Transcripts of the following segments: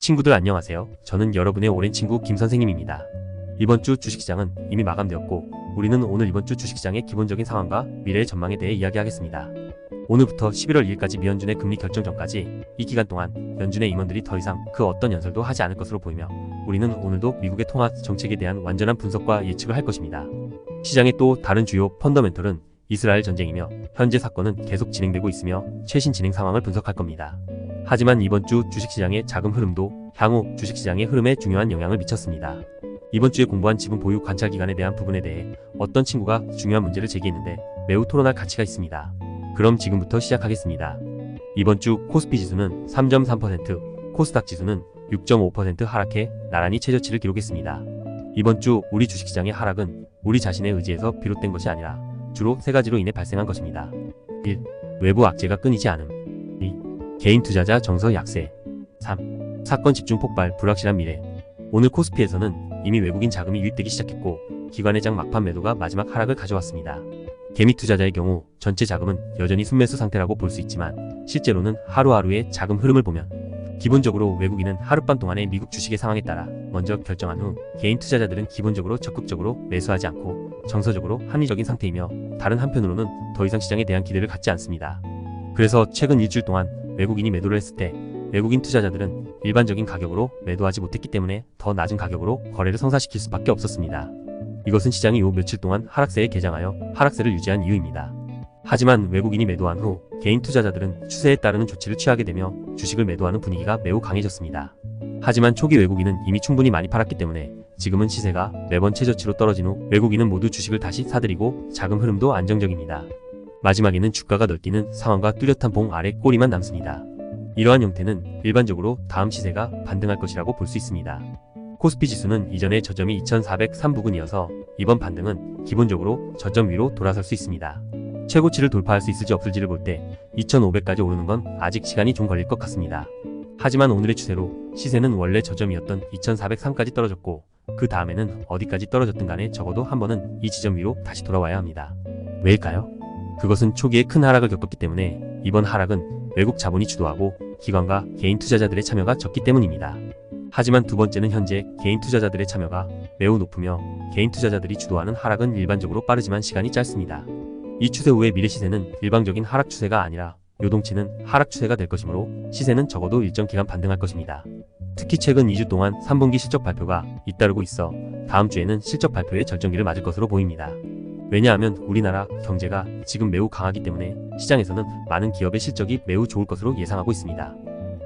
친구들 안녕하세요. 저는 여러분의 오랜 친구 김선생님입니다. 이번 주 주식시장은 이미 마감되었고 우리는 오늘 이번 주 주식시장의 기본적인 상황과 미래의 전망에 대해 이야기하겠습니다. 오늘부터 11월 2일까지 미연준의 금리 결정 전까지 이 기간 동안 연준의 임원들이 더 이상 그 어떤 연설도 하지 않을 것으로 보이며 우리는 오늘도 미국의 통화 정책에 대한 완전한 분석과 예측을 할 것입니다. 시장의 또 다른 주요 펀더멘털은 이스라엘 전쟁이며 현재 사건은 계속 진행되고 있으며 최신 진행 상황을 분석할 겁니다. 하지만 이번 주 주식시장의 자금 흐름도 향후 주식시장의 흐름에 중요한 영향을 미쳤습니다. 이번 주에 공부한 지분 보유 관찰 기간에 대한 부분에 대해 어떤 친구가 중요한 문제를 제기했는데 매우 토론할 가치가 있습니다. 그럼 지금부터 시작하겠습니다. 이번 주 코스피 지수는 3.3%, 코스닥 지수는 6.5% 하락해 나란히 최저치를 기록했습니다. 이번 주 우리 주식시장의 하락은 우리 자신의 의지에서 비롯된 것이 아니라 주로 세 가지로 인해 발생한 것입니다. 1. 외부 악재가 끊이지 않음. 2. 개인 투자자 정서 약세. 3. 사건 집중 폭발 불확실한 미래. 오늘 코스피에서는 이미 외국인 자금이 유입되기 시작했고 기관의 막판 매도가 마지막 하락을 가져왔습니다. 개미 투자자의 경우 전체 자금은 여전히 순매수 상태라고 볼 수 있지만 실제로는 하루하루의 자금 흐름을 보면 기본적으로 외국인은 하룻밤 동안의 미국 주식의 상황에 따라 먼저 결정한 후 개인 투자자들은 기본적으로 적극적으로 매수하지 않고 정서적으로 합리적인 상태이며 다른 한편으로는 더 이상 시장에 대한 기대를 갖지 않습니다. 그래서 최근 일주일 동안 외국인이 매도를 했을 때 외국인 투자자들은 일반적인 가격으로 매도하지 못했기 때문에 더 낮은 가격으로 거래를 성사시킬 수밖에 없었습니다. 이것은 시장이 요 며칠 동안 하락세에 개장하여 하락세를 유지한 이유입니다. 하지만 외국인이 매도한 후 개인 투자자들은 추세에 따르는 조치를 취하게 되며 주식을 매도하는 분위기가 매우 강해졌습니다. 하지만 초기 외국인은 이미 충분히 많이 팔았기 때문에 지금은 시세가 매번 최저치로 떨어진 후 외국인은 모두 주식을 다시 사들이고 자금 흐름도 안정적입니다. 마지막에는 주가가 널뛰는 상황과 뚜렷한 봉 아래 꼬리만 남습니다. 이러한 형태는 일반적으로 다음 시세가 반등할 것이라고 볼 수 있습니다. 코스피 지수는 이전의 저점이 2403 부근이어서 이번 반등은 기본적으로 저점 위로 돌아설 수 있습니다. 최고치를 돌파할 수 있을지 없을지를 볼 때 2500까지 오르는 건 아직 시간이 좀 걸릴 것 같습니다. 하지만 오늘의 추세로 시세는 원래 저점이었던 2403까지 떨어졌고 그 다음에는 어디까지 떨어졌든 간에 적어도 한 번은 이 지점 위로 다시 돌아와야 합니다. 왜일까요? 그것은 초기에 큰 하락을 겪었기 때문에 이번 하락은 외국 자본이 주도하고 기관과 개인 투자자들의 참여가 적기 때문입니다. 하지만 두 번째는 현재 개인 투자자들의 참여가 매우 높으며 개인 투자자들이 주도하는 하락은 일반적으로 빠르지만 시간이 짧습니다. 이 추세 후의 미래 시세는 일방적인 하락 추세가 아니라 요동치는 하락 추세가 될 것이므로 시세는 적어도 일정 기간 반등할 것입니다. 특히 최근 2주 동안 3분기 실적 발표가 잇따르고 있어 다음 주에는 실적 발표의 절정기를 맞을 것으로 보입니다. 왜냐하면 우리나라 경제가 지금 매우 강하기 때문에 시장에서는 많은 기업의 실적이 매우 좋을 것으로 예상하고 있습니다.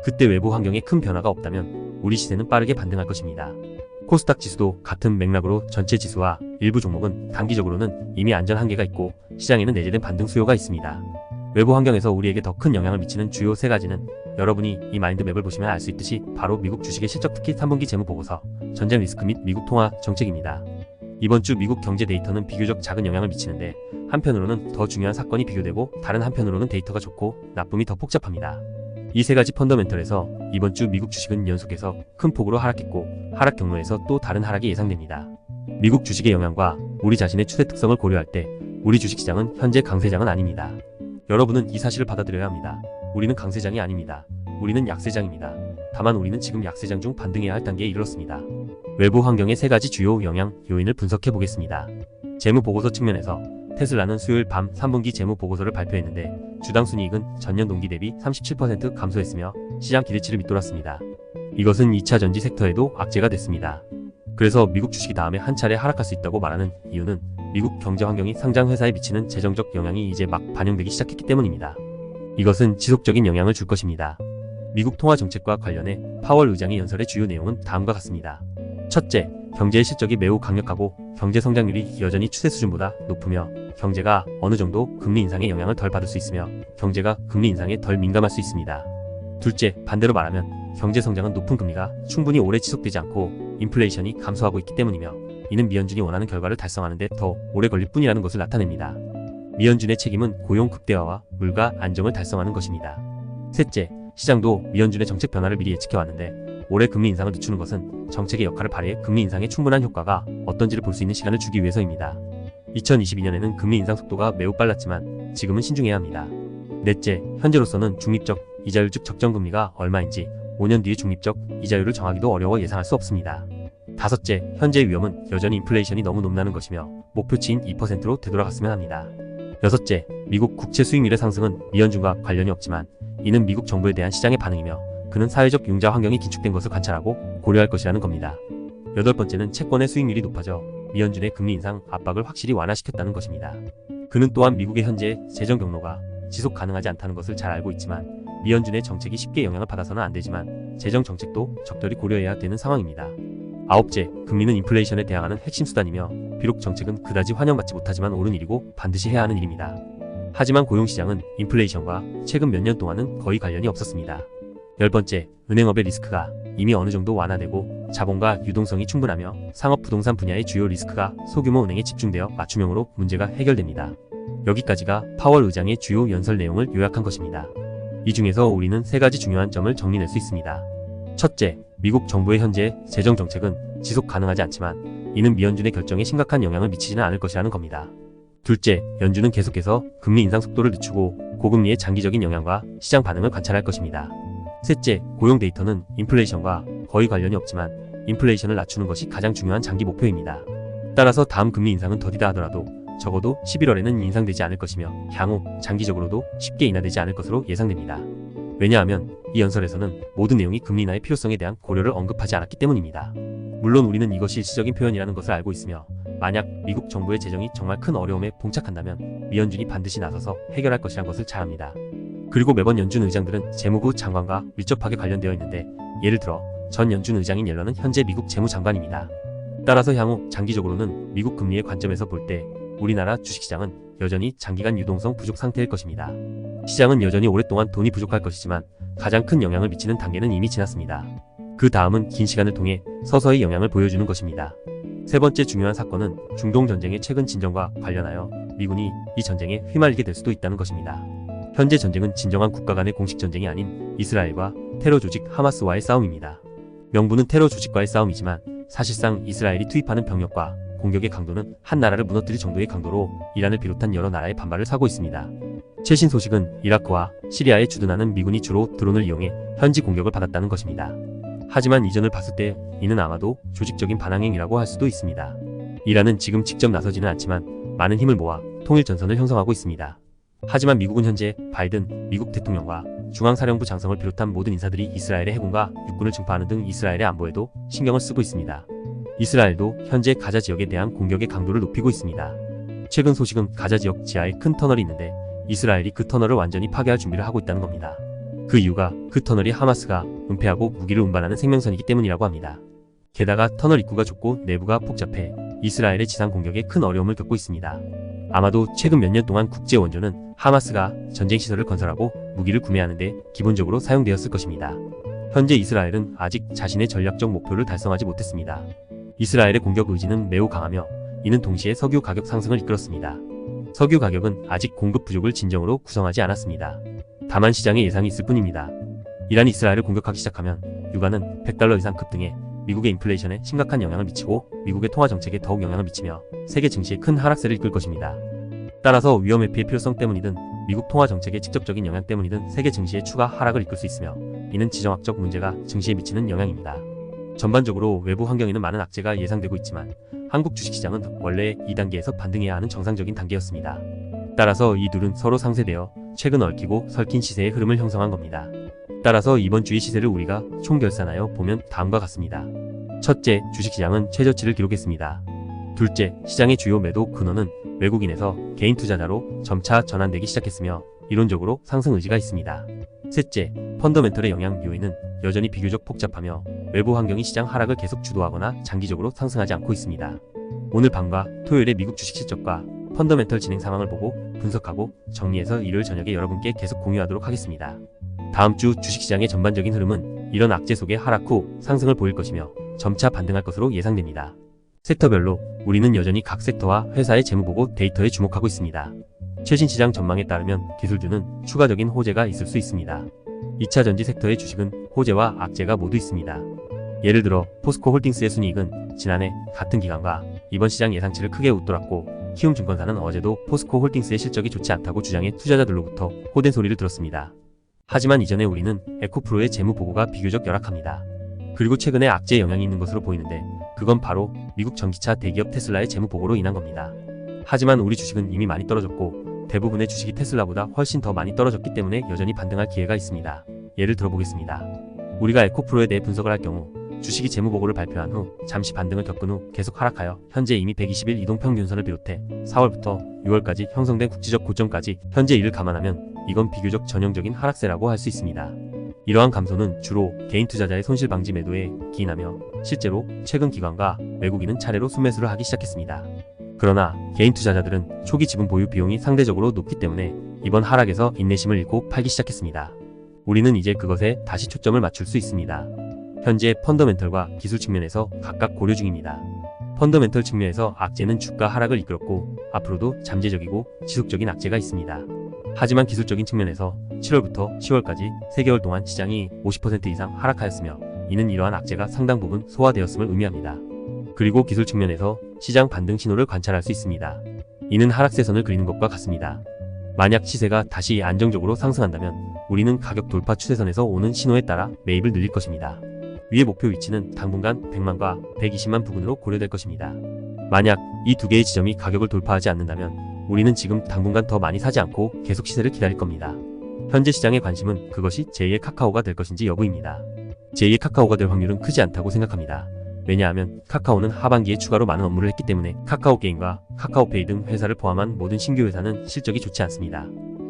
그때 외부 환경에 큰 변화가 없다면 우리 시세는 빠르게 반등할 것입니다. 코스닥 지수도 같은 맥락으로 전체 지수와 일부 종목은 단기적으로는 이미 안전 한계가 있고 시장에는 내재된 반등 수요가 있습니다. 외부 환경에서 우리에게 더 큰 영향을 미치는 주요 세 가지는 여러분이 이 마인드맵을 보시면 알 수 있듯이 바로 미국 주식의 실적 특히 3분기 재무보고서, 전쟁 리스크 및 미국 통화 정책입니다. 이번 주 미국 경제 데이터는 비교적 작은 영향을 미치는데 한편으로는 더 중요한 사건이 비교되고 다른 한편으로는 데이터가 좋고 나쁨이 더 복잡합니다. 이 세 가지 펀더멘털에서 이번 주 미국 주식은 연속해서 큰 폭으로 하락했고 하락 경로에서 또 다른 하락이 예상됩니다. 미국 주식의 영향과 우리 자신의 추세 특성을 고려할 때 우리 주식시장은 현재 강세장은 아닙니다. 여러분은 이 사실을 받아들여야 합니다. 우리는 강세장이 아닙니다. 우리는 약세장입니다. 다만 우리는 지금 약세장 중 반등해야 할 단계에 이르렀습니다. 외부 환경의 세 가지 주요 영향 요인을 분석해 보겠습니다. 재무보고서 측면에서 테슬라는 수요일 밤 3분기 재무보고서를 발표했는데 주당 순이익은 전년 동기 대비 37% 감소했으며 시장 기대치를 밑돌았습니다. 이것은 2차 전지 섹터에도 악재가 됐습니다. 그래서 미국 주식이 다음에 한 차례 하락할 수 있다고 말하는 이유는 미국 경제 환경이 상장 회사에 미치는 재정적 영향이 이제 막 반영되기 시작했기 때문입니다. 이것은 지속적인 영향을 줄 것입니다. 미국 통화 정책과 관련해 파월 의장의 연설의 주요 내용은 다음과 같습니다. 첫째, 경제의 실적이 매우 강력하고 경제 성장률이 여전히 추세 수준보다 높으며 경제가 어느 정도 금리 인상의 영향을 덜 받을 수 있으며 경제가 금리 인상에 덜 민감할 수 있습니다. 둘째, 반대로 말하면 경제 성장은 높은 금리가 충분히 오래 지속되지 않고 인플레이션이 감소하고 있기 때문이며 이는 미연준이 원하는 결과를 달성하는 데 더 오래 걸릴 뿐이라는 것을 나타냅니다. 미연준의 책임은 고용 극대화와 물가 안정을 달성하는 것입니다. 셋째, 시장도 미연준의 정책 변화를 미리 예측해왔는데 올해 금리 인상을 늦추는 것은 정책의 역할을 발휘해 금리 인상에 충분한 효과가 어떤지를 볼 수 있는 시간을 주기 위해서입니다. 2022년에는 금리 인상 속도가 매우 빨랐지만 지금은 신중해야 합니다. 넷째, 현재로서는 중립적 이자율 즉 적정금리가 얼마인지 5년 뒤의 중립적 이자율을 정하기도 어려워 예상할 수 없습니다. 다섯째, 현재의 위험은 여전히 인플레이션이 너무 높다는 것이며 목표치인 2%로 되돌아갔으면 합니다. 여섯째, 미국 국채 수익률의 상승은 미연준과 관련이 없지만 이는 미국 정부에 대한 시장의 반응이며 그는 사회적 융자 환경이 긴축된 것을 관찰하고 고려할 것이라는 겁니다. 여덟 번째는 채권의 수익률이 높아져 미연준의 금리 인상 압박을 확실히 완화시켰다는 것입니다. 그는 또한 미국의 현재 재정 경로가 지속 가능하지 않다는 것을 잘 알고 있지만 미연준의 정책이 쉽게 영향을 받아서는 안 되지만 재정 정책도 적절히 고려해야 되는 상황입니다. 아홉째, 금리는 인플레이션에 대항하는 핵심 수단이며 비록 정책은 그다지 환영받지 못하지만 옳은 일이고 반드시 해야 하는 일입니다. 하지만 고용시장은 인플레이션과 최근 몇 년 동안은 거의 관련이 없었습니다. 열 번째, 은행업의 리스크가 이미 어느 정도 완화되고 자본과 유동성이 충분하며 상업 부동산 분야의 주요 리스크가 소규모 은행에 집중되어 맞춤형으로 문제가 해결됩니다. 여기까지가 파월 의장의 주요 연설 내용을 요약한 것입니다. 이 중에서 우리는 세 가지 중요한 점을 정리낼 수 있습니다. 첫째, 미국 정부의 현재 재정 정책은 지속 가능하지 않지만 이는 미연준의 결정에 심각한 영향을 미치지는 않을 것이라는 겁니다. 둘째, 연준은 계속해서 금리 인상 속도를 늦추고 고금리의 장기적인 영향과 시장 반응을 관찰할 것입니다. 셋째, 고용 데이터는 인플레이션과 거의 관련이 없지만 인플레이션을 낮추는 것이 가장 중요한 장기 목표입니다. 따라서 다음 금리 인상은 더디다 하더라도 적어도 11월에는 인상되지 않을 것이며 향후 장기적으로도 쉽게 인하되지 않을 것으로 예상됩니다. 왜냐하면 이 연설에서는 모든 내용이 금리 인하의 필요성에 대한 고려를 언급하지 않았기 때문입니다. 물론 우리는 이것이 일시적인 표현이라는 것을 알고 있으며 만약 미국 정부의 재정이 정말 큰 어려움에 봉착한다면 미연준이 반드시 나서서 해결할 것이란 것을 잘 압니다. 그리고 매번 연준 의장들은 재무부 장관과 밀접하게 관련되어 있는데 예를 들어 전 연준 의장인 옐런은 현재 미국 재무장관입니다. 따라서 향후 장기적으로는 미국 금리의 관점에서 볼 때 우리나라 주식시장은 여전히 장기간 유동성 부족 상태일 것입니다. 시장은 여전히 오랫동안 돈이 부족할 것이지만 가장 큰 영향을 미치는 단계는 이미 지났습니다. 그 다음은 긴 시간을 통해 서서히 영향을 보여주는 것입니다. 세 번째 중요한 사건은 중동 전쟁의 최근 진전과 관련하여 미군이 이 전쟁에 휘말리게 될 수도 있다는 것입니다. 현재 전쟁은 진정한 국가 간의 공식 전쟁이 아닌 이스라엘과 테러 조직 하마스와의 싸움입니다. 명분은 테러 조직과의 싸움이지만 사실상 이스라엘이 투입하는 병력과 공격의 강도는 한 나라를 무너뜨릴 정도의 강도로 이란을 비롯한 여러 나라의 반발을 사고 있습니다. 최신 소식은 이라크와 시리아에 주둔하는 미군이 주로 드론을 이용해 현지 공격을 받았다는 것입니다. 하지만 이전을 봤을 때 이는 아마도 조직적인 반항행위라고 할 수도 있습니다. 이란은 지금 직접 나서지는 않지만 많은 힘을 모아 통일 전선을 형성하고 있습니다. 하지만 미국은 현재 바이든 미국 대통령과 중앙사령부 장성을 비롯한 모든 인사들이 이스라엘의 해군과 육군을 증파하는 등 이스라엘의 안보에도 신경을 쓰고 있습니다. 이스라엘도 현재 가자 지역에 대한 공격의 강도를 높이고 있습니다. 최근 소식은 가자 지역 지하에 큰 터널이 있는데 이스라엘이 그 터널을 완전히 파괴할 준비를 하고 있다는 겁니다. 그 이유가 그 터널이 하마스가 은폐하고 무기를 운반하는 생명선이기 때문이라고 합니다. 게다가 터널 입구가 좁고 내부가 복잡해 이스라엘의 지상 공격에 큰 어려움을 겪고 있습니다. 아마도 최근 몇 년 동안 국제 원조는 하마스가 전쟁 시설을 건설하고 무기를 구매하는데 기본적으로 사용되었을 것입니다. 현재 이스라엘은 아직 자신의 전략적 목표를 달성하지 못했습니다. 이스라엘의 공격 의지는 매우 강하며 이는 동시에 석유 가격 상승을 이끌었습니다. 석유 가격은 아직 공급 부족을 진정으로 구성하지 않았습니다. 다만 시장에 예상이 있을 뿐입니다. 이란이 이스라엘을 공격하기 시작하면 유가는 $100 이상 급등해 미국의 인플레이션에 심각한 영향을 미치고 미국의 통화 정책에 더욱 영향을 미치며 세계 증시에 큰 하락세를 이끌 것입니다. 따라서 위험 회피의 필요성 때문이든 미국 통화 정책의 직접적인 영향 때문이든 세계 증시의 추가 하락을 이끌 수 있으며 이는 지정학적 문제가 증시에 미치는 영향입니다. 전반적으로 외부 환경에는 많은 악재가 예상되고 있지만 한국 주식시장은 원래 2단계에서 반등해야 하는 정상적인 단계였습니다. 따라서 이 둘은 서로 상쇄되어 최근 얽히고 설킨 시세의 흐름을 형성한 겁니다. 따라서 이번 주의 시세를 우리가 총결산하여 보면 다음과 같습니다. 첫째, 주식시장은 최저치를 기록했습니다. 둘째, 시장의 주요 매도 근원은 외국인에서 개인 투자자로 점차 전환되기 시작했으며 이론적으로 상승 의지가 있습니다. 셋째, 펀더멘털의 영향 요인은 여전히 비교적 복잡하며 외부 환경이 시장 하락을 계속 주도하거나 장기적으로 상승하지 않고 있습니다. 오늘 밤과 토요일에 미국 주식 실적과 펀더멘털 진행 상황을 보고 분석하고 정리해서 일요일 저녁에 여러분께 계속 공유하도록 하겠습니다. 다음 주 주식시장의 전반적인 흐름은 이런 악재 속에 하락 후 상승을 보일 것이며 점차 반등할 것으로 예상됩니다. 섹터별로 우리는 여전히 각 섹터와 회사의 재무보고 데이터에 주목하고 있습니다. 최신 시장 전망에 따르면 기술주는 추가적인 호재가 있을 수 있습니다. 2차 전지 섹터의 주식은 호재와 악재가 모두 있습니다. 예를 들어 포스코 홀딩스의 순이익은 지난해 같은 기간과 이번 시장 예상치를 크게 웃돌았고 키움증권사는 어제도 포스코 홀딩스의 실적이 좋지 않다고 주장해 투자자들로부터 호된 소리를 들었습니다. 하지만 이전에 우리는 에코프로의 재무 보고가 비교적 열악합니다. 그리고 최근에 악재의 영향이 있는 것으로 보이는데 그건 바로 미국 전기차 대기업 테슬라의 재무 보고로 인한 겁니다. 하지만 우리 주식은 이미 많이 떨어졌고 대부분의 주식이 테슬라보다 훨씬 더 많이 떨어졌기 때문에 여전히 반등할 기회가 있습니다. 예를 들어보겠습니다. 우리가 에코프로에 대해 분석을 할 경우 주식이 재무보고를 발표한 후 잠시 반등을 겪은 후 계속 하락하여 현재 이미 120일 이동평균선을 비롯해 4월부터 6월까지 형성된 국지적 고점까지 현재 이를 감안하면 이건 비교적 전형적인 하락세라고 할 수 있습니다. 이러한 감소는 주로 개인 투자자의 손실 방지 매도에 기인하며 실제로 최근 기관과 외국인은 차례로 순매수를 하기 시작했습니다. 그러나 개인 투자자들은 초기 지분 보유 비용이 상대적으로 높기 때문에 이번 하락에서 인내심을 잃고 팔기 시작했습니다. 우리는 이제 그것에 다시 초점을 맞출 수 있습니다. 현재 펀더멘털과 기술 측면에서 각각 고려 중입니다. 펀더멘털 측면에서 악재는 주가 하락을 이끌었고 앞으로도 잠재적이고 지속적인 악재가 있습니다. 하지만 기술적인 측면에서 7월부터 10월까지 3개월 동안 시장이 50% 이상 하락하였으며 이는 이러한 악재가 상당 부분 소화되었음을 의미합니다. 그리고 기술 측면에서 시장 반등 신호를 관찰할 수 있습니다. 이는 하락세선을 그리는 것과 같습니다. 만약 시세가 다시 안정적으로 상승한다면 우리는 가격 돌파 추세선에서 오는 신호에 따라 매입을 늘릴 것입니다. 위의 목표 위치는 당분간 100만과 120만 부근으로 고려될 것입니다. 만약 이 두 개의 지점이 가격을 돌파하지 않는다면 우리는 지금 당분간 더 많이 사지 않고 계속 시세를 기다릴 겁니다. 현재 시장의 관심은 그것이 제2의 카카오가 될 것인지 여부입니다. 제2의 카카오가 될 확률은 크지 않다고 생각합니다. 왜냐하면 카카오는 하반기에 추가로 많은 업무를 했기 때문에 카카오 게임과 카카오페이 등 회사를 포함한 모든 신규 회사는 실적이 좋지 않습니다.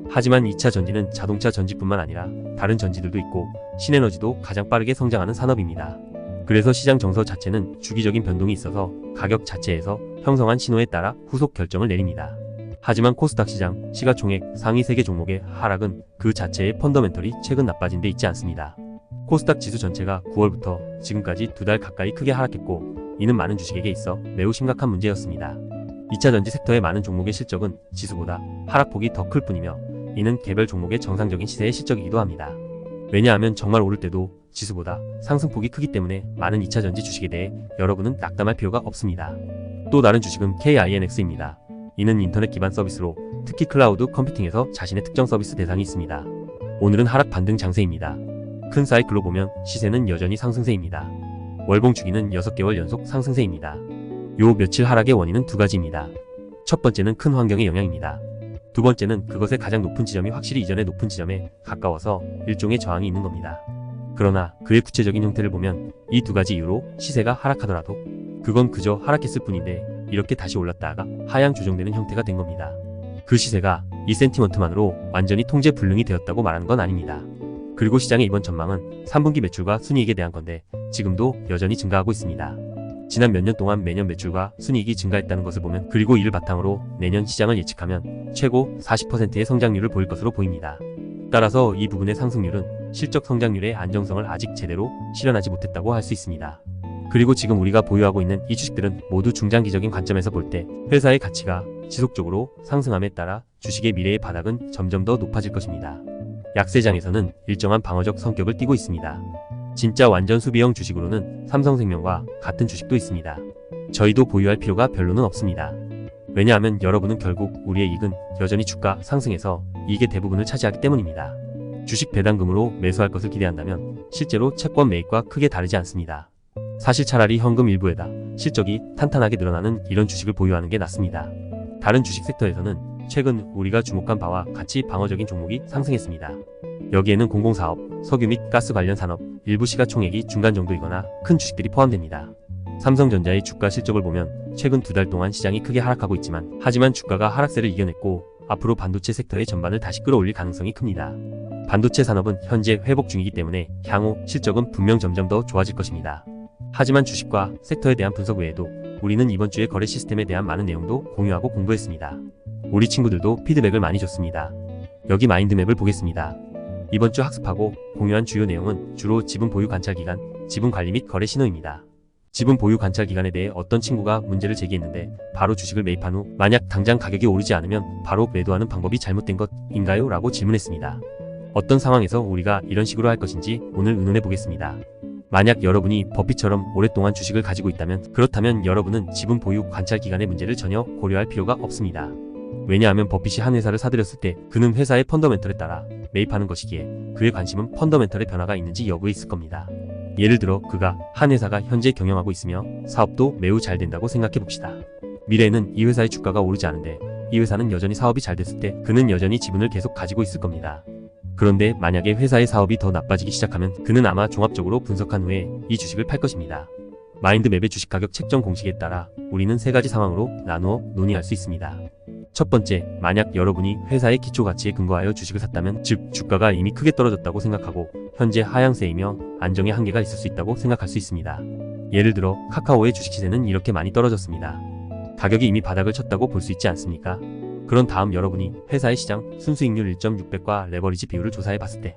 하지만 2차 전지는 자동차 전지뿐만 아니라 다른 전지들도 있고 신에너지도 가장 빠르게 성장하는 산업입니다. 그래서 시장 정서 자체는 주기적인 변동이 있어서 가격 자체에서 형성한 신호에 따라 후속 결정을 내립니다. 하지만 코스닥 시장 시가총액 상위 3개 종목의 하락은 그 자체의 펀더멘털이 최근 나빠진 데 있지 않습니다. 코스닥 지수 전체가 9월부터 지금까지 2달 가까이 크게 하락했고 이는 많은 주식에게 있어 매우 심각한 문제였습니다. 2차 전지 섹터의 많은 종목의 실적은 지수보다 하락폭이 더 클 뿐이며 이는 개별 종목의 정상적인 시세의 실적이기도 합니다. 왜냐하면 정말 오를 때도 지수보다 상승폭이 크기 때문에 많은 2차 전지 주식에 대해 여러분은 낙담할 필요가 없습니다. 또 다른 주식은 KINX입니다. 이는 인터넷 기반 서비스로 특히 클라우드 컴퓨팅에서 자신의 특정 서비스 대상이 있습니다. 오늘은 하락 반등 장세입니다. 큰 사이클로 보면 시세는 여전히 상승세입니다. 월봉 주기는 6개월 연속 상승세입니다. 요 며칠 하락의 원인은 두 가지입니다. 첫 번째는 큰 환경의 영향입니다. 두 번째는 그것의 가장 높은 지점이 확실히 이전의 높은 지점에 가까워서 일종의 저항이 있는 겁니다. 그러나 그의 구체적인 형태를 보면 이 두 가지 이유로 시세가 하락하더라도 그건 그저 하락했을 뿐인데 이렇게 다시 올랐다가 하향 조정되는 형태가 된 겁니다. 그 시세가 이 센티먼트만으로 완전히 통제 불능이 되었다고 말하는 건 아닙니다. 그리고 시장의 이번 전망은 3분기 매출과 순이익에 대한 건데 지금도 여전히 증가하고 있습니다. 지난 몇 년 동안 매년 매출과 순이익이 증가했다는 것을 보면 그리고 이를 바탕으로 내년 시장을 예측하면 최고 40%의 성장률을 보일 것으로 보입니다. 따라서 이 부분의 상승률은 실적 성장률의 안정성을 아직 제대로 실현하지 못했다고 할 수 있습니다. 그리고 지금 우리가 보유하고 있는 이 주식들은 모두 중장기적인 관점에서 볼 때 회사의 가치가 지속적으로 상승함에 따라 주식의 미래의 바닥은 점점 더 높아질 것입니다. 약세장에서는 일정한 방어적 성격을 띠고 있습니다. 진짜 완전 수비형 주식으로는 삼성생명과 같은 주식도 있습니다. 저희도 보유할 필요가 별로는 없습니다. 왜냐하면 여러분은 결국 우리의 이익은 여전히 주가 상승에서 이익의 대부분을 차지하기 때문입니다. 주식 배당금으로 매수할 것을 기대한다면 실제로 채권 매입과 크게 다르지 않습니다. 사실 차라리 현금 일부에다 실적이 탄탄하게 늘어나는 이런 주식을 보유하는 게 낫습니다. 다른 주식 섹터에서는 최근 우리가 주목한 바와 같이 방어적인 종목이 상승했습니다. 여기에는 공공사업, 석유 및 가스 관련 산업, 일부 시가총액이 중간 정도이거나 큰 주식들이 포함됩니다. 삼성전자의 주가 실적을 보면 최근 2달 동안 시장이 크게 하락하고 있지만 하지만 주가가 하락세를 이겨냈고 앞으로 반도체 섹터의 전반을 다시 끌어올릴 가능성이 큽니다. 반도체 산업은 현재 회복 중이기 때문에 향후 실적은 분명 점점 더 좋아질 것입니다. 하지만 주식과 섹터에 대한 분석 외에도 우리는 이번 주에 거래 시스템에 대한 많은 내용도 공유하고 공부했습니다. 우리 친구들도 피드백을 많이 줬습니다. 여기 마인드맵을 보겠습니다. 이번 주 학습하고 공유한 주요 내용은 주로 지분 보유 관찰 기간, 지분 관리 및 거래 신호입니다. 지분 보유 관찰 기간에 대해 어떤 친구가 문제를 제기했는데 바로 주식을 매입한 후 만약 당장 가격이 오르지 않으면 바로 매도하는 방법이 잘못된 것인가요? 라고 질문했습니다. 어떤 상황에서 우리가 이런 식으로 할 것인지 오늘 의논해 보겠습니다. 만약 여러분이 버핏처럼 오랫동안 주식을 가지고 있다면 그렇다면 여러분은 지분 보유 관찰 기간의 문제를 전혀 고려할 필요가 없습니다. 왜냐하면 버핏이 한 회사를 사들였을 때 그는 회사의 펀더멘털에 따라 매입하는 것이기에 그의 관심은 펀더멘털의 변화가 있는지 여부에 있을 겁니다. 예를 들어 그가 한 회사가 현재 경영하고 있으며 사업도 매우 잘 된다고 생각해 봅시다. 미래에는 이 회사의 주가가 오르지 않은데 이 회사는 여전히 사업이 잘 됐을 때 그는 여전히 지분을 계속 가지고 있을 겁니다. 그런데 만약에 회사의 사업이 더 나빠지기 시작하면 그는 아마 종합적으로 분석한 후에 이 주식을 팔 것입니다. 마인드맵의 주식 가격 책정 공식에 따라 우리는 세 가지 상황으로 나누어 논의할 수 있습니다. 첫 번째, 만약 여러분이 회사의 기초 가치에 근거하여 주식을 샀다면, 즉 주가가 이미 크게 떨어졌다고 생각하고 현재 하향세이며 안정의 한계가 있을 수 있다고 생각할 수 있습니다. 예를 들어 카카오의 주식 시세는 이렇게 많이 떨어졌습니다. 가격이 이미 바닥을 쳤다고 볼 수 있지 않습니까? 그런 다음 여러분이 회사의 시장 순수익률 1.6배과 레버리지 비율을 조사해 봤을 때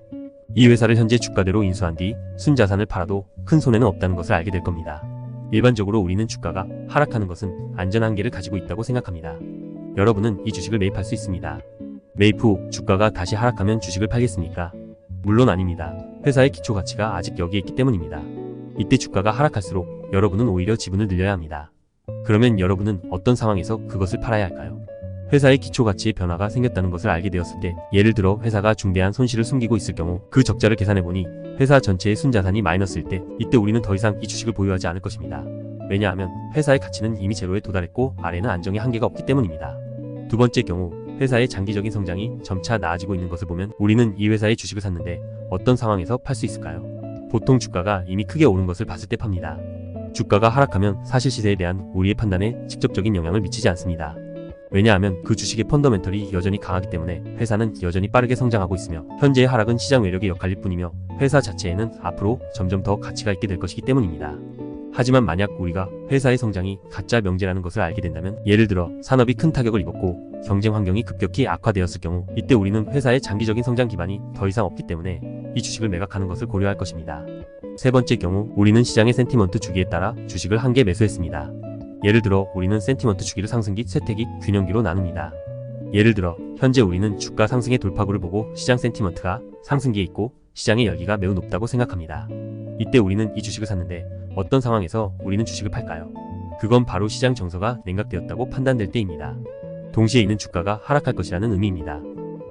이 회사를 현재 주가대로 인수한 뒤 순자산을 팔아도 큰 손해는 없다는 것을 알게 될 겁니다. 일반적으로 우리는 주가가 하락하는 것은 안전 한계를 가지고 있다고 생각합니다. 여러분은 이 주식을 매입할 수 있습니다. 매입 후 주가가 다시 하락하면 주식을 팔겠습니까? 물론 아닙니다. 회사의 기초 가치가 아직 여기에 있기 때문입니다. 이때 주가가 하락할수록 여러분은 오히려 지분을 늘려야 합니다. 그러면 여러분은 어떤 상황에서 그것을 팔아야 할까요? 회사의 기초 가치의 변화가 생겼다는 것을 알게 되었을 때, 예를 들어 회사가 중대한 손실을 숨기고 있을 경우 그 적자를 계산해보니 회사 전체의 순자산이 마이너스일 때, 이때 우리는 더 이상 이 주식을 보유하지 않을 것입니다. 왜냐하면 회사의 가치는 이미 제로에 도달했고 아래는 안정의 한계가 없기 때문입니다. 두 번째 경우, 회사의 장기적인 성장이 점차 나아지고 있는 것을 보면 우리는 이 회사의 주식을 샀는데 어떤 상황에서 팔 수 있을까요? 보통 주가가 이미 크게 오른 것을 봤을 때 팝니다. 주가가 하락하면 사실 시세에 대한 우리의 판단에 직접적인 영향을 미치지 않습니다. 왜냐하면 그 주식의 펀더멘털이 여전히 강하기 때문에 회사는 여전히 빠르게 성장하고 있으며 현재의 하락은 시장 외력의 역할일 뿐이며 회사 자체에는 앞으로 점점 더 가치가 있게 될 것이기 때문입니다. 하지만 만약 우리가 회사의 성장이 가짜 명제라는 것을 알게 된다면, 예를 들어 산업이 큰 타격을 입었고 경쟁 환경이 급격히 악화되었을 경우 이때 우리는 회사의 장기적인 성장 기반이 더 이상 없기 때문에 이 주식을 매각하는 것을 고려할 것입니다. 세 번째 경우, 우리는 시장의 센티먼트 주기에 따라 주식을 한 개 매수했습니다. 예를 들어 우리는 센티먼트 주기를 상승기, 쇠퇴기, 균형기로 나눕니다. 예를 들어 현재 우리는 주가 상승의 돌파구를 보고 시장 센티먼트가 상승기에 있고 시장의 열기가 매우 높다고 생각합니다. 이때 우리는 이 주식을 샀는데 어떤 상황에서 우리는 주식을 팔까요? 그건 바로 시장 정서가 냉각되었다고 판단될 때입니다. 동시에 이는 주가가 하락할 것이라는 의미입니다.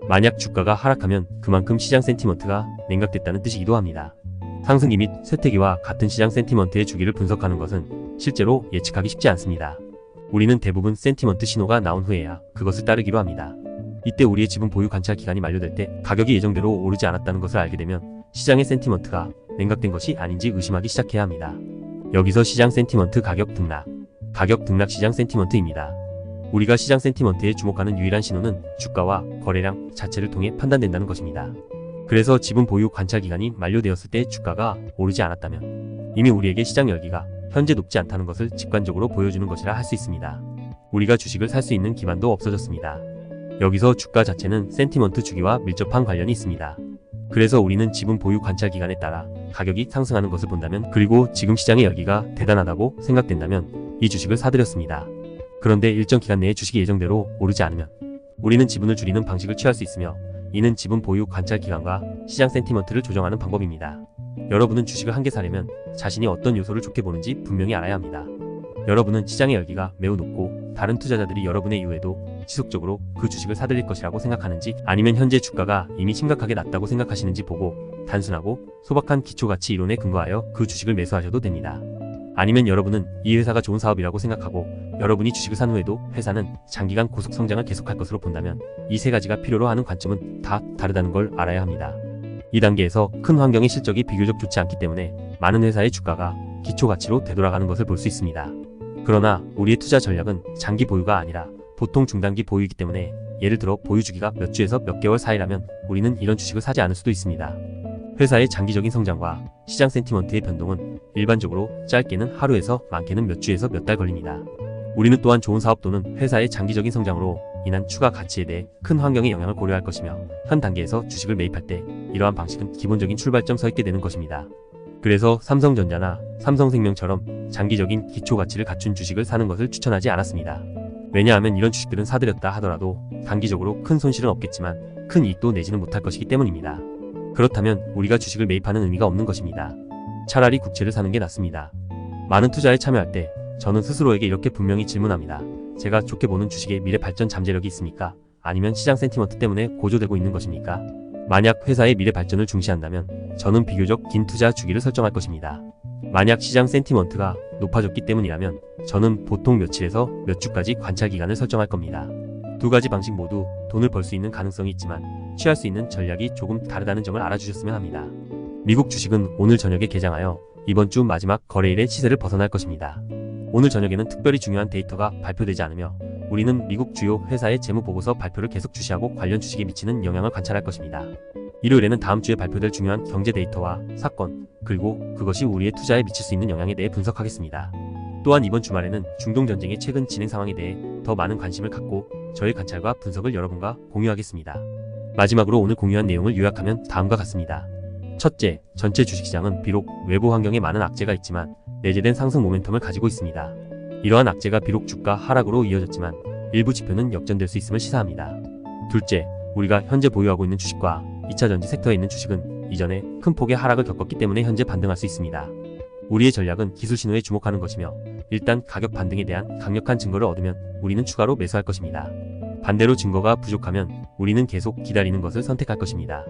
만약 주가가 하락하면 그만큼 시장 센티먼트가 냉각됐다는 뜻이기도 합니다. 상승기 및 쇠퇴기와 같은 시장 센티먼트의 주기를 분석하는 것은 실제로 예측하기 쉽지 않습니다. 우리는 대부분 센티먼트 신호가 나온 후에야 그것을 따르기로 합니다. 이때 우리의 지분 보유 관찰 기간이 만료될 때 가격이 예정대로 오르지 않았다는 것을 알게 되면 시장의 센티먼트가 냉각된 것이 아닌지 의심하기 시작해야 합니다. 여기서 시장 센티먼트 가격 등락 시장 센티먼트입니다. 우리가 시장 센티먼트에 주목하는 유일한 신호는 주가와 거래량 자체를 통해 판단된다는 것입니다. 그래서 지분 보유 관찰 기간이 만료되었을 때 주가가 오르지 않았다면 이미 우리에게 시장 열기가 현재 높지 않다는 것을 직관적으로 보여주는 것이라 할 수 있습니다. 우리가 주식을 살 수 있는 기반도 없어졌습니다. 여기서 주가 자체는 센티먼트 주기와 밀접한 관련이 있습니다. 그래서 우리는 지분 보유 관찰 기간에 따라 가격이 상승하는 것을 본다면, 그리고 지금 시장의 열기가 대단하다고 생각된다면 이 주식을 사들였습니다. 그런데 일정 기간 내에 주식이 예정대로 오르지 않으면 우리는 지분을 줄이는 방식을 취할 수 있으며, 이는 지분 보유 관찰 기간과 시장 센티먼트를 조정하는 방법입니다. 여러분은 주식을 한 개 사려면 자신이 어떤 요소를 좋게 보는지 분명히 알아야 합니다. 여러분은 시장의 열기가 매우 높고 다른 투자자들이 여러분의 이후에도 지속적으로 그 주식을 사들일 것이라고 생각하는지, 아니면 현재 주가가 이미 심각하게 낮다고 생각하시는지 보고 단순하고 소박한 기초가치 이론에 근거하여 그 주식을 매수하셔도 됩니다. 아니면 여러분은 이 회사가 좋은 사업이라고 생각하고 여러분이 주식을 산 후에도 회사는 장기간 고속 성장을 계속할 것으로 본다면 이 세 가지가 필요로 하는 관점은 다 다르다는 걸 알아야 합니다. 이 단계에서 큰 환경의 실적이 비교적 좋지 않기 때문에 많은 회사의 주가가 기초가치로 되돌아가는 것을 볼 수 있습니다. 그러나 우리의 투자 전략은 장기 보유가 아니라 보통 중단기 보유이기 때문에, 예를 들어 보유 주기가 몇 주에서 몇 개월 사이라면 우리는 이런 주식을 사지 않을 수도 있습니다. 회사의 장기적인 성장과 시장 센티먼트의 변동은 일반적으로 짧게는 하루에서 많게는 몇 주에서 몇 달 걸립니다. 우리는 또한 좋은 사업 또는 회사의 장기적인 성장으로 인한 추가 가치에 대해 큰 환경의 영향을 고려할 것이며, 현 단계에서 주식을 매입할 때 이러한 방식은 기본적인 출발점 서 있게 되는 것입니다. 그래서 삼성전자나 삼성생명처럼 장기적인 기초가치를 갖춘 주식을 사는 것을 추천하지 않았습니다. 왜냐하면 이런 주식들은 사들였다 하더라도 단기적으로 큰 손실은 없겠지만 큰 이익도 내지는 못할 것이기 때문입니다. 그렇다면 우리가 주식을 매입하는 의미가 없는 것입니다. 차라리 국채를 사는 게 낫습니다. 많은 투자에 참여할 때 저는 스스로에게 이렇게 분명히 질문합니다. 제가 좋게 보는 주식의 미래 발전 잠재력이 있습니까? 아니면 시장 센티먼트 때문에 고조되고 있는 것입니까? 만약 회사의 미래 발전을 중시한다면 저는 비교적 긴 투자 주기를 설정할 것입니다. 만약 시장 센티먼트가 높아졌기 때문이라면 저는 보통 며칠에서 몇 주까지 관찰 기간을 설정할 겁니다. 두 가지 방식 모두 돈을 벌 수 있는 가능성이 있지만 취할 수 있는 전략이 조금 다르다는 점을 알아주셨으면 합니다. 미국 주식은 오늘 저녁에 개장하여 이번 주 마지막 거래일의 시세를 벗어날 것입니다. 오늘 저녁에는 특별히 중요한 데이터가 발표되지 않으며 우리는 미국 주요 회사의 재무보고서 발표를 계속 주시하고 관련 주식에 미치는 영향을 관찰할 것입니다. 일요일에는 다음 주에 발표될 중요한 경제 데이터와 사건, 그리고 그것이 우리의 투자에 미칠 수 있는 영향에 대해 분석하겠습니다. 또한 이번 주말에는 중동 전쟁의 최근 진행 상황에 대해 더 많은 관심을 갖고 저의 관찰과 분석을 여러분과 공유하겠습니다. 마지막으로 오늘 공유한 내용을 요약하면 다음과 같습니다. 첫째, 전체 주식시장은 비록 외부 환경에 많은 악재가 있지만 내재된 상승 모멘텀을 가지고 있습니다. 이러한 악재가 비록 주가 하락으로 이어졌지만 일부 지표는 역전될 수 있음을 시사합니다. 둘째, 우리가 현재 보유하고 있는 주식과 2차 전지 섹터에 있는 주식은 이전에 큰 폭의 하락을 겪었기 때문에 현재 반등할 수 있습니다. 우리의 전략은 기술 신호에 주목하는 것이며 일단 가격 반등에 대한 강력한 증거를 얻으면 우리는 추가로 매수할 것입니다. 반대로 증거가 부족하면 우리는 계속 기다리는 것을 선택할 것입니다.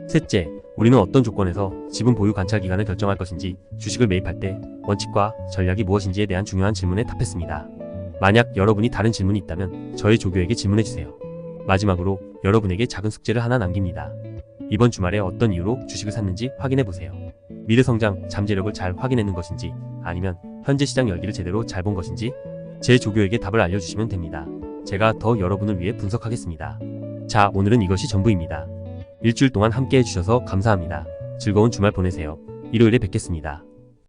셋째, 우리는 어떤 조건에서 지분 보유 관찰 기간을 결정할 것인지 주식을 매입할 때 원칙과 전략이 무엇인지에 대한 중요한 질문에 답했습니다. 만약 여러분이 다른 질문이 있다면 저의 조교에게 질문해주세요. 마지막으로 여러분에게 작은 숙제를 하나 남깁니다. 이번 주말에 어떤 이유로 주식을 샀는지 확인해보세요. 미래 성장, 잠재력을 잘 확인해낸 것인지 아니면 현재 시장 열기를 제대로 잘 본 것인지 제 조교에게 답을 알려주시면 됩니다. 제가 더 여러분을 위해 분석하겠습니다. 자, 오늘은 이것이 전부입니다. 일주일 동안 함께 해주셔서 감사합니다. 즐거운 주말 보내세요. 일요일에 뵙겠습니다.